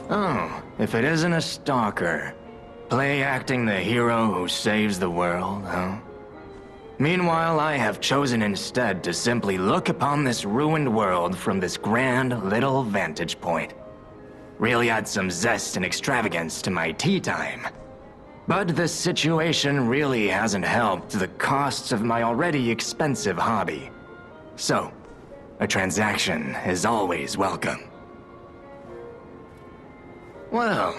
Oh, if it isn't a stalker. Play acting the hero who saves the world, huh? Meanwhile, I have chosen instead to simply look upon this ruined world from this grand little vantage point. Really add some zest and extravagance to my tea time. But this situation really hasn't helped the costs of my already expensive hobby. So, a transaction is always welcome. Well,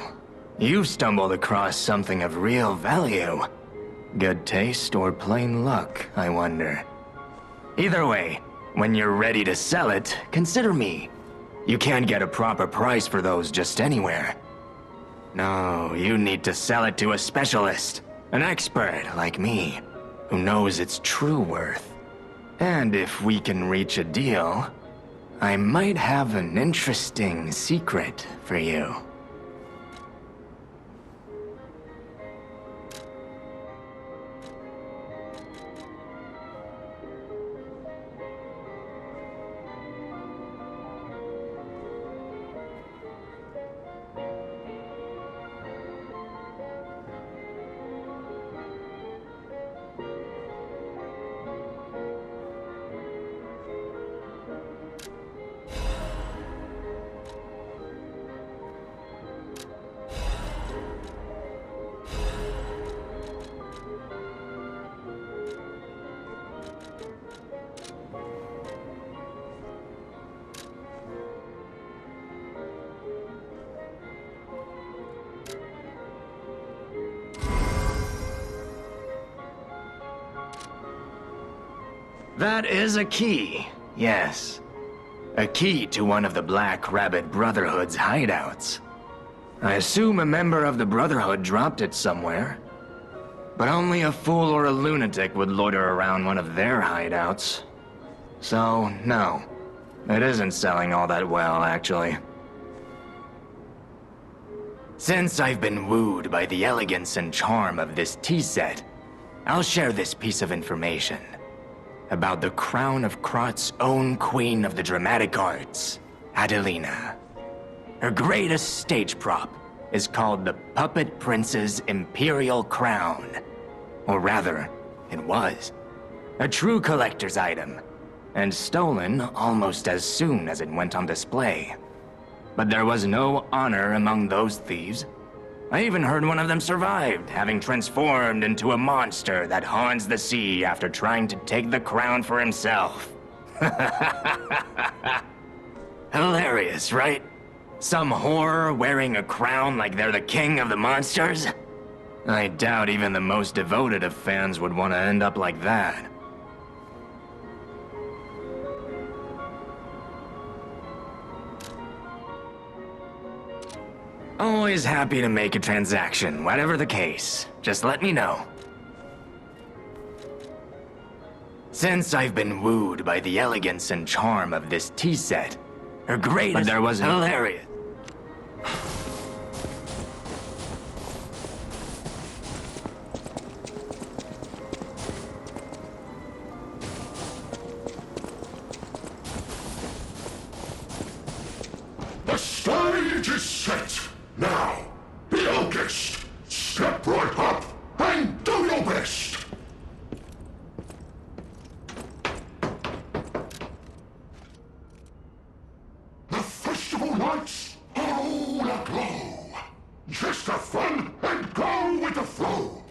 you've stumbled across something of real value. Good taste or plain luck, I wonder. Either way, when you're ready to sell it, consider me. You can't get a proper price for those just anywhere. No, you need to sell it to a specialist, an expert like me, who knows its true worth. And if we can reach a deal, I might have an interesting secret for you. That is a key, yes. A key to one of the Black Rabbit Brotherhood's hideouts. I assume a member of the Brotherhood dropped it somewhere. But only a fool or a lunatic would loiter around one of their hideouts. So, no. It isn't selling all that well, actually. Since I've been wooed by the elegance and charm of this tea set, I'll share this piece of information. About the crown of Krat's own queen of the dramatic arts, Adelina. Her greatest stage prop is called the Puppet Prince's Imperial Crown. Or rather, it was. A true collector's item, and stolen almost as soon as it went on display. But there was no honor among those thieves. I even heard one of them survived, having transformed into a monster that haunts the sea after trying to take the crown for himself. Hilarious, right? Some horror wearing a crown like they're the king of the monsters? I doubt even the most devoted of fans would want to end up like that. Always happy to make a transaction, whatever the case. Just let me know. Since I've been wooed by the elegance and charm of this tea set, her greatest— But there was hilarious. The stage is set. Now, be our guest. Step right up and do your best. The festival lights are all aglow. Just have fun and go with the flow.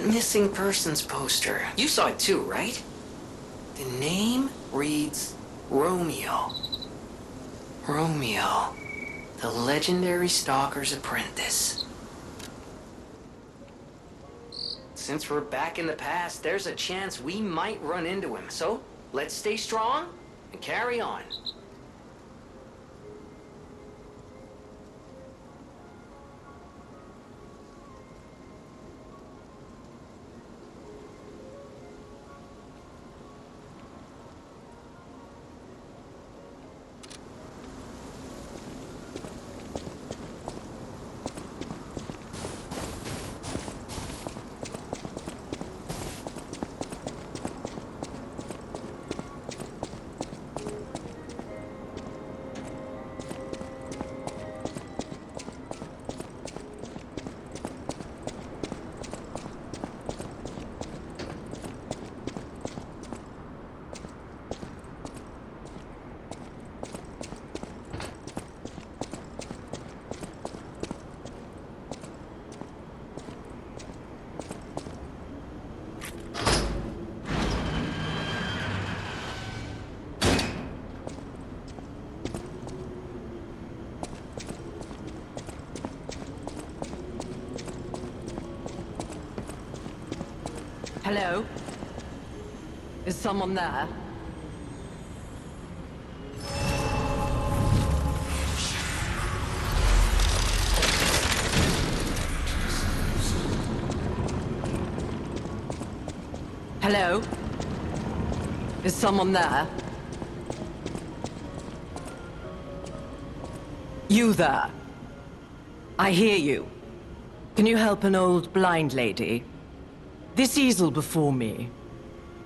that missing persons poster. You saw it too, right? The name reads Romeo. Romeo, the legendary stalker's apprentice. Since we're back in the past, there's a chance we might run into him. So, let's stay strong and carry on. Hello? Is someone there? Hello? Is someone there? You there? I hear you. Can you help an old blind lady? This easel before me,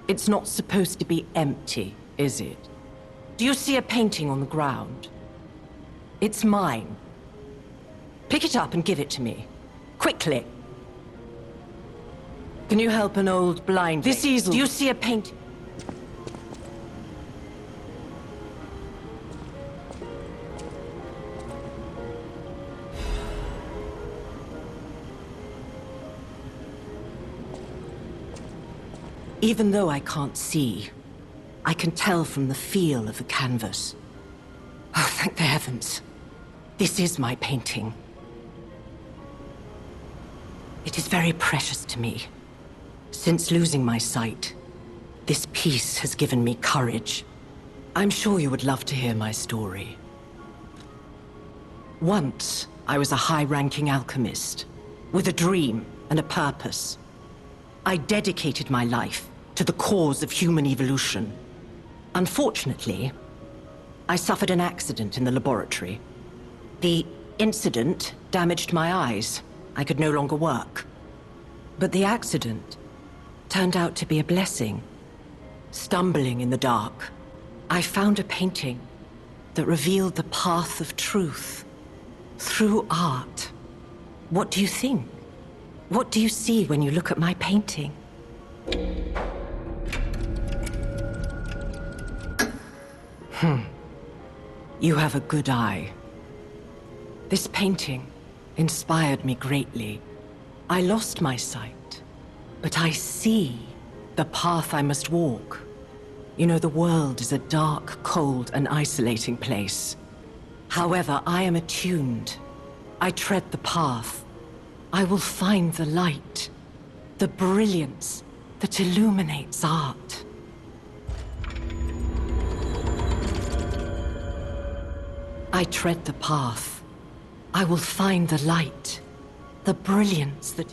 it's not supposed to be empty, is it? Do you see a painting on the ground? It's mine. Pick it up and give it to me. Quickly. Can you help an old blind lady? This easel... Do you see a painting? Even though I can't see, I can tell from the feel of the canvas. Oh, thank the heavens. This is my painting. It is very precious to me. Since losing my sight, this piece has given me courage. I'm sure you would love to hear my story. Once, I was a high-ranking alchemist, with a dream and a purpose. I dedicated my life to the cause of human evolution. Unfortunately, I suffered an accident in the laboratory. The incident damaged my eyes. I could no longer work. But the accident turned out to be a blessing. Stumbling in the dark, I found a painting that revealed the path of truth through art. What do you think? What do you see when you look at my painting? You have a good eye. This painting inspired me greatly. I lost my sight, but I see the path I must walk. You know, the world is a dark, cold, and isolating place. However, I am attuned. I tread the path. I will find the light, the brilliance that illuminates art. I tread the path. I will find the light, the brilliance that...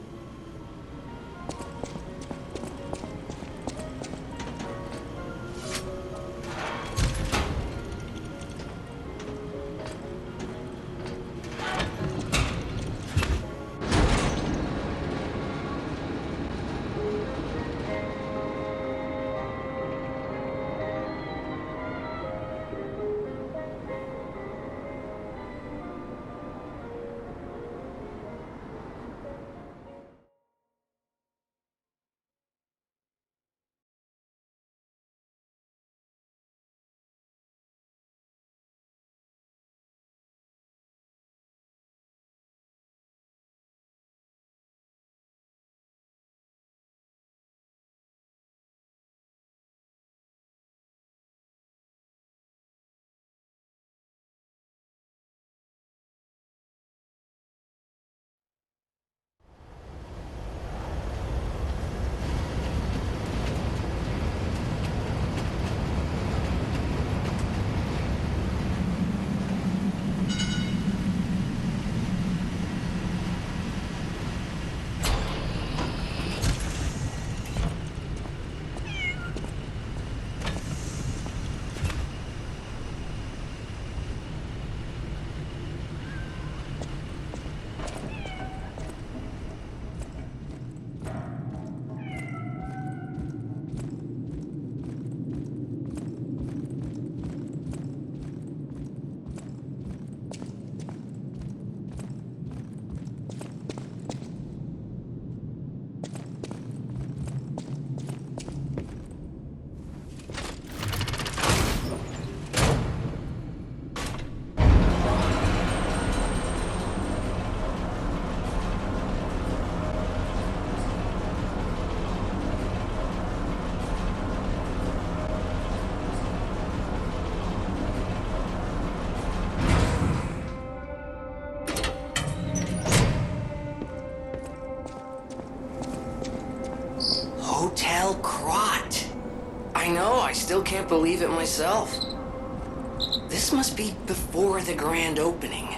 original Krat. I know, I still can't believe it myself. This must be before the grand opening.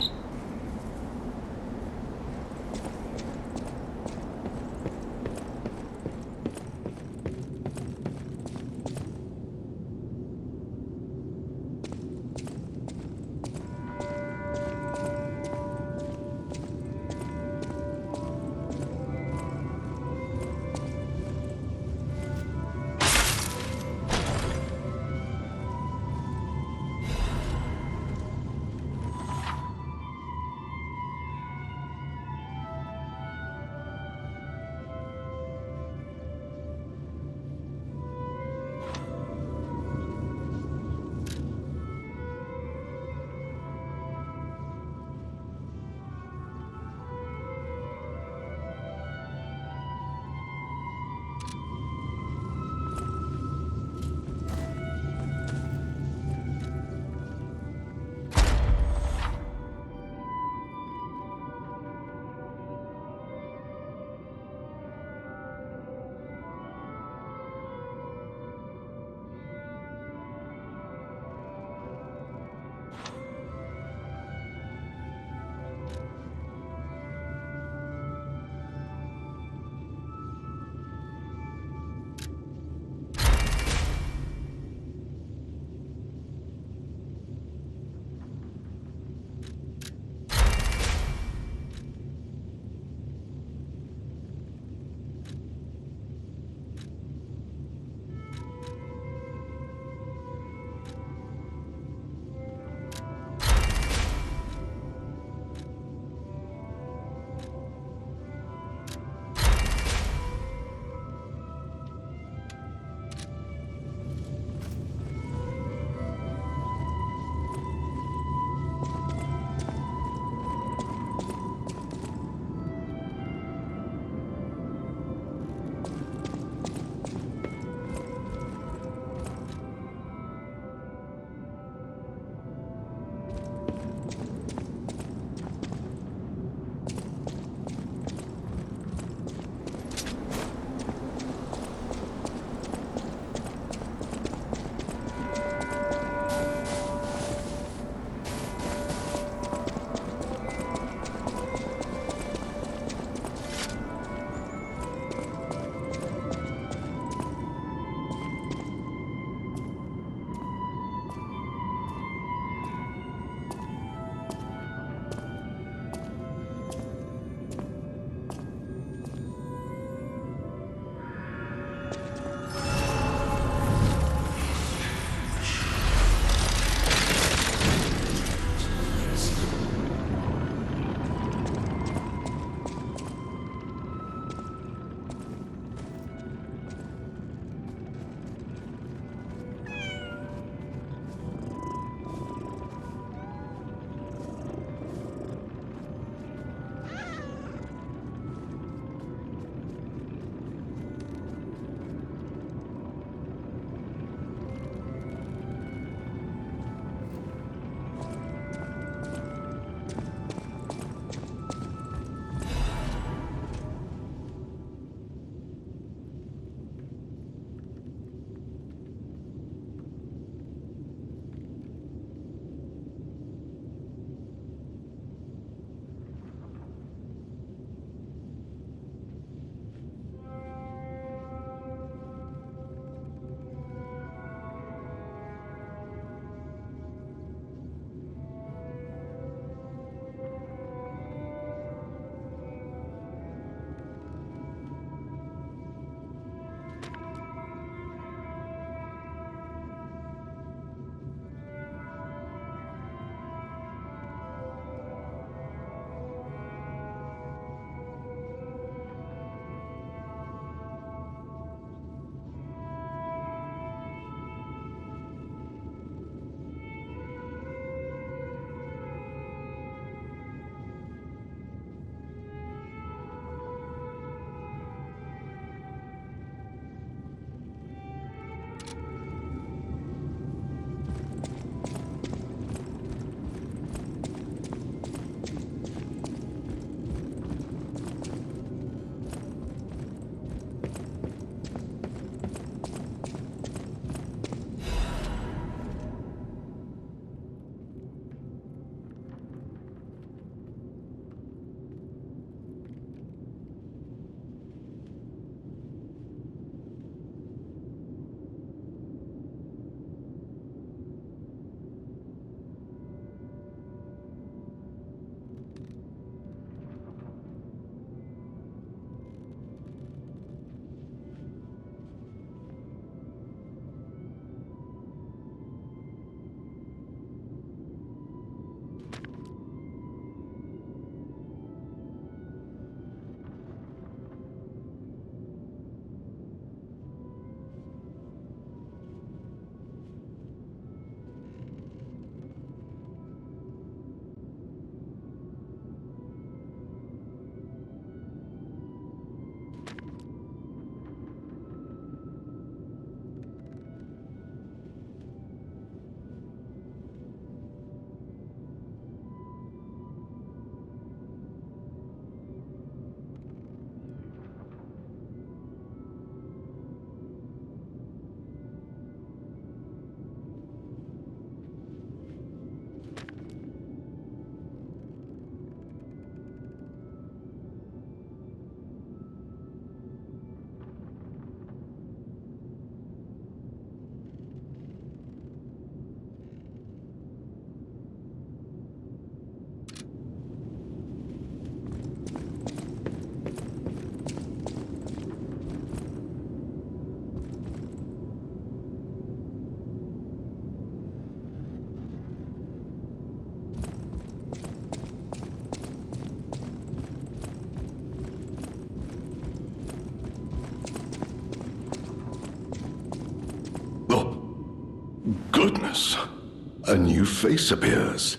A new face appears.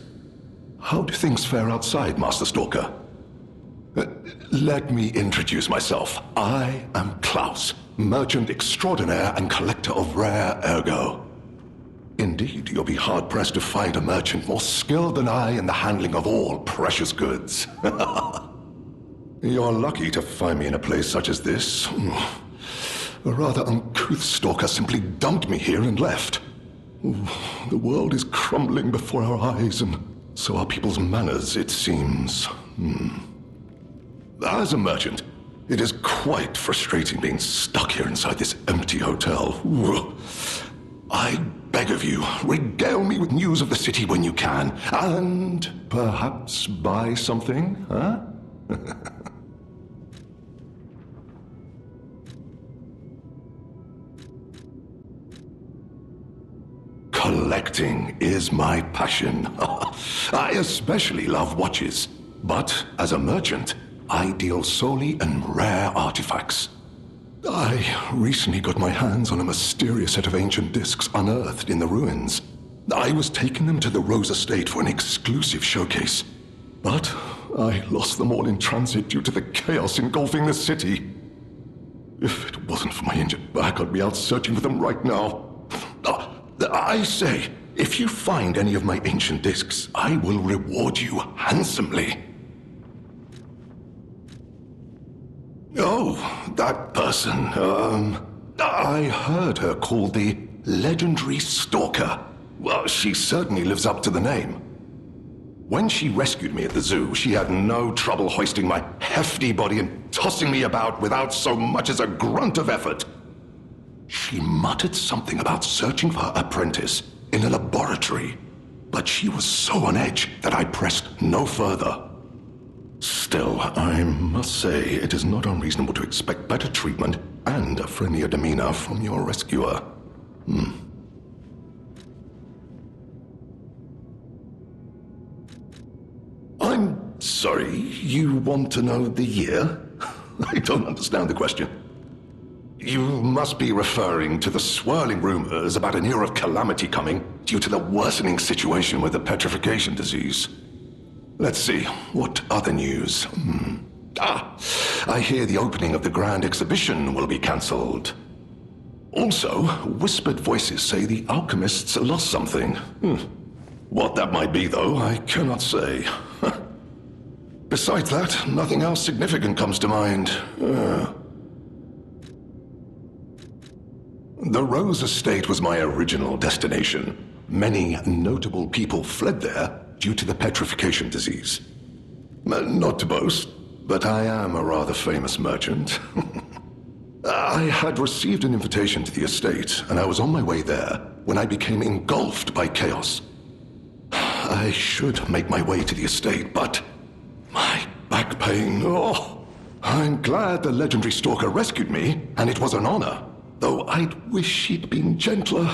How do things fare outside, Master Stalker? Let me introduce myself. I am Klaus, merchant extraordinaire and collector of rare ergo. Indeed, you'll be hard-pressed to find a merchant more skilled than I in the handling of all precious goods. You're lucky to find me in a place such as this. A rather uncouth stalker simply dumped me here and left. The world is crumbling before our eyes, and so are people's manners, it seems. As a merchant, it is quite frustrating being stuck here inside this empty hotel. I beg of you, regale me with news of the city when you can, and perhaps buy something, huh? Collecting is my passion. I especially love watches, but as a merchant, I deal solely in rare artifacts. I recently got my hands on a mysterious set of ancient discs unearthed in the ruins. I was taking them to the Rose Estate for an exclusive showcase, but I lost them all in transit due to the chaos engulfing the city. If it wasn't for my injured back, I'd be out searching for them right now. I say, if you find any of my ancient discs, I will reward you handsomely. Oh, that person, I heard her called the legendary Stalker. Well, she certainly lives up to the name. When she rescued me at the zoo, she had no trouble hoisting my hefty body and tossing me about without so much as a grunt of effort. She muttered something about searching for her apprentice in a laboratory, but she was so on edge that I pressed no further. Still, I must say it is not unreasonable to expect better treatment and a friendlier demeanor from your rescuer. I'm sorry, you want to know the year? I don't understand the question. You must be referring to the swirling rumors about an era of calamity coming due to the worsening situation with the petrification disease. Let's see, what other news? I hear the opening of the Grand Exhibition will be cancelled. Also, whispered voices say the alchemists lost something. What that might be, though, I cannot say. Besides that, nothing else significant comes to mind. The Rose Estate was my original destination. Many notable people fled there due to the petrification disease. Not to boast, but I am a rather famous merchant. I had received an invitation to the estate, and I was on my way there when I became engulfed by chaos. I should make my way to the estate, but my back pain, I'm glad the legendary Stalker rescued me, and it was an honor, though I'd wish she'd been gentler.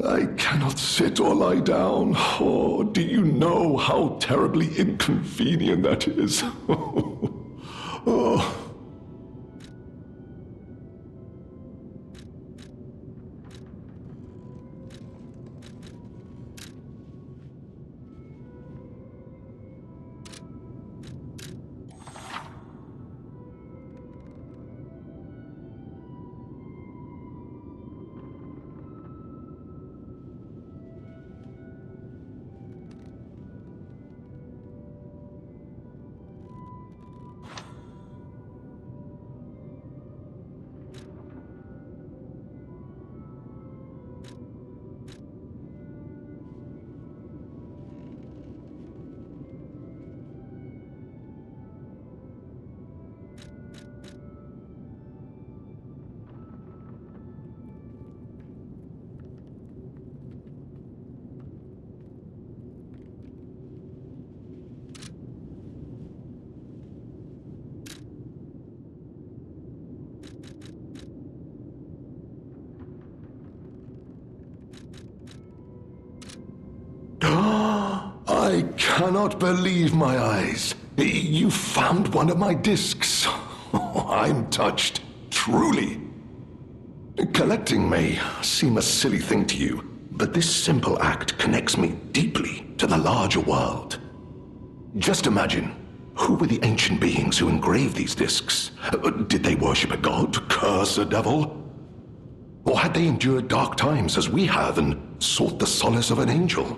I cannot sit or lie down. Oh, do you know how terribly inconvenient that is? Oh. I cannot believe my eyes. You found one of my discs. I'm touched, truly. Collecting may seem a silly thing to you, but this simple act connects me deeply to the larger world. Just imagine, who were the ancient beings who engraved these discs? Did they worship a god, curse a devil? Or had they endured dark times as we have and sought the solace of an angel?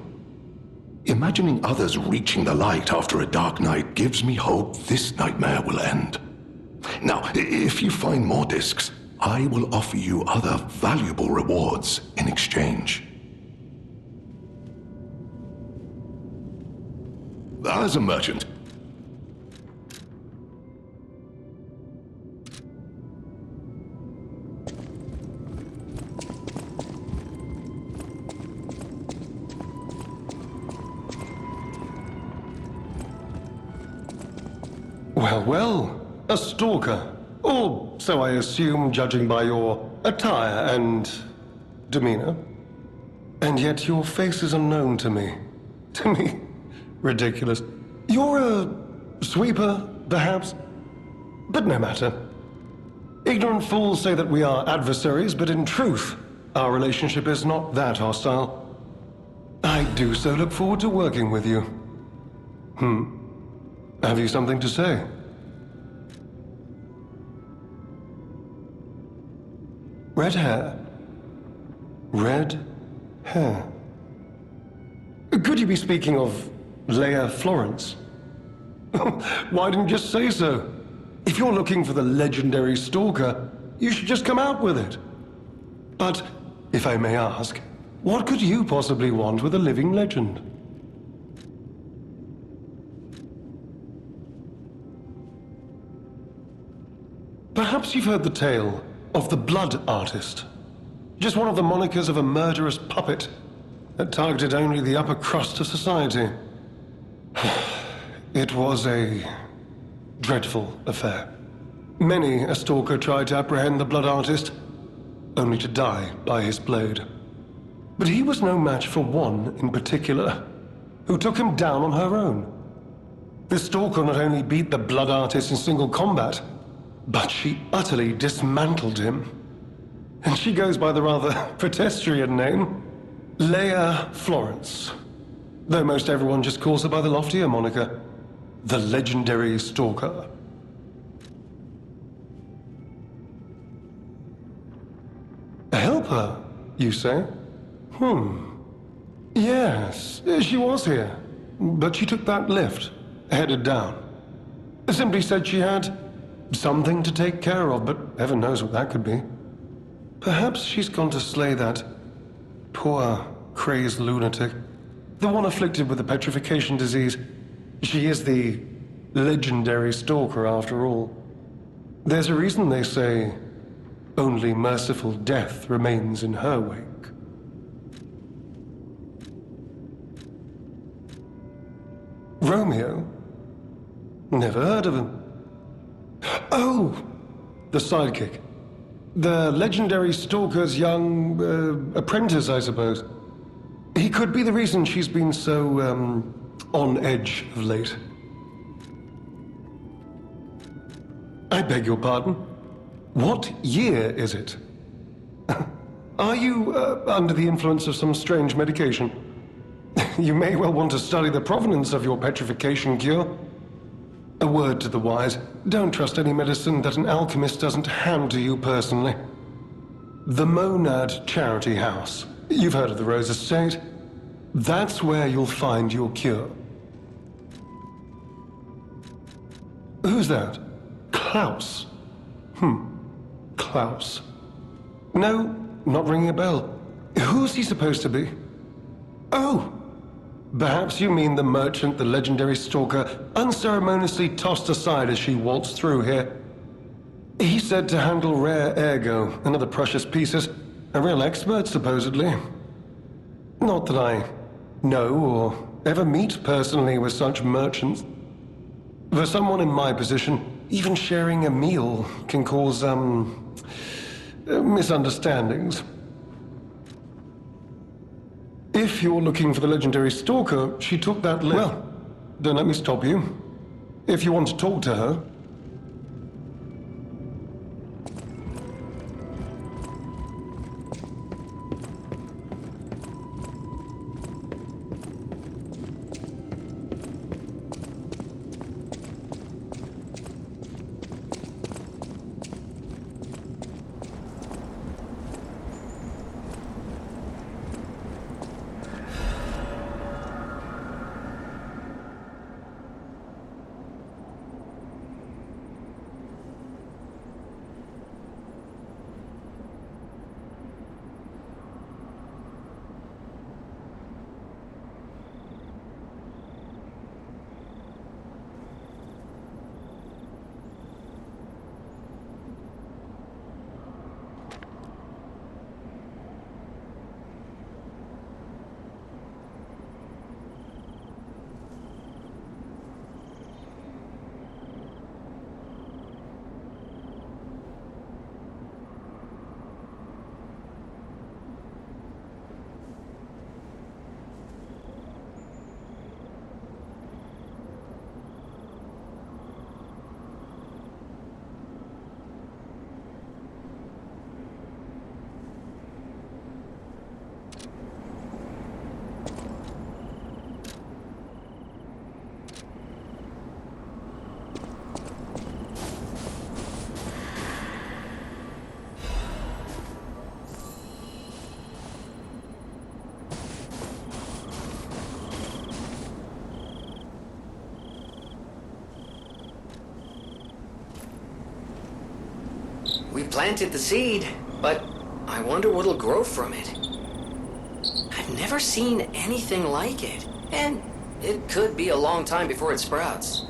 Imagining others reaching the light after a dark night gives me hope this nightmare will end. Now, if you find more discs, I will offer you other valuable rewards in exchange. As a merchant, Well, a stalker. Or so I assume, judging by your attire and demeanor. And yet your face is unknown to me. To me? Ridiculous. You're a sweeper, perhaps? But no matter. Ignorant fools say that we are adversaries, but in truth, our relationship is not that hostile. I do so look forward to working with you. Have you something to say? Red hair. Red hair. Could you be speaking of Leia Florence? Why didn't you just say so? If you're looking for the legendary stalker, you should just come out with it. But, if I may ask, what could you possibly want with a living legend? Perhaps you've heard the tale of the Blood Artist. Just one of the monikers of a murderous puppet that targeted only the upper crust of society. It was a dreadful affair. Many a stalker tried to apprehend the Blood Artist, only to die by his blade. But he was no match for one in particular, who took him down on her own. The stalker not only beat the Blood Artist in single combat, but she utterly dismantled him. And she goes by the rather pedestrian name, Leia Florence. Though most everyone just calls her by the loftier moniker, the legendary stalker. Help her, you say? Yes, she was here. But she took that lift, headed down. Simply said she had something to take care of, but heaven knows what that could be. Perhaps she's gone to slay that poor, crazed lunatic. The one afflicted with the petrification disease. She is the legendary stalker, after all. There's a reason they say only merciful death remains in her wake. Romeo? Never heard of him. Oh! The sidekick. The legendary stalker's young, apprentice, I suppose. He could be the reason she's been so, on edge of late. I beg your pardon? What year is it? Are you, under the influence of some strange medication? You may well want to study the provenance of your petrification cure. A word to the wise, don't trust any medicine that an alchemist doesn't hand to you personally. The Monad Charity House. You've heard of the Rose Estate? That's where you'll find your cure. Who's that? Klaus. Klaus. No, not ringing a bell. Who's he supposed to be? Oh! Perhaps you mean the merchant the legendary stalker unceremoniously tossed aside as she waltzed through here. He said to handle rare ergo and other precious pieces. A real expert, supposedly. Not that I know or ever meet personally with such merchants. For someone in my position, even sharing a meal can cause, misunderstandings. If you're looking for the legendary stalker, she took that lift. Well, don't let me stop you. If you want to talk to her. We planted the seed, but I wonder what'll grow from it. I've never seen anything like it, and it could be a long time before it sprouts.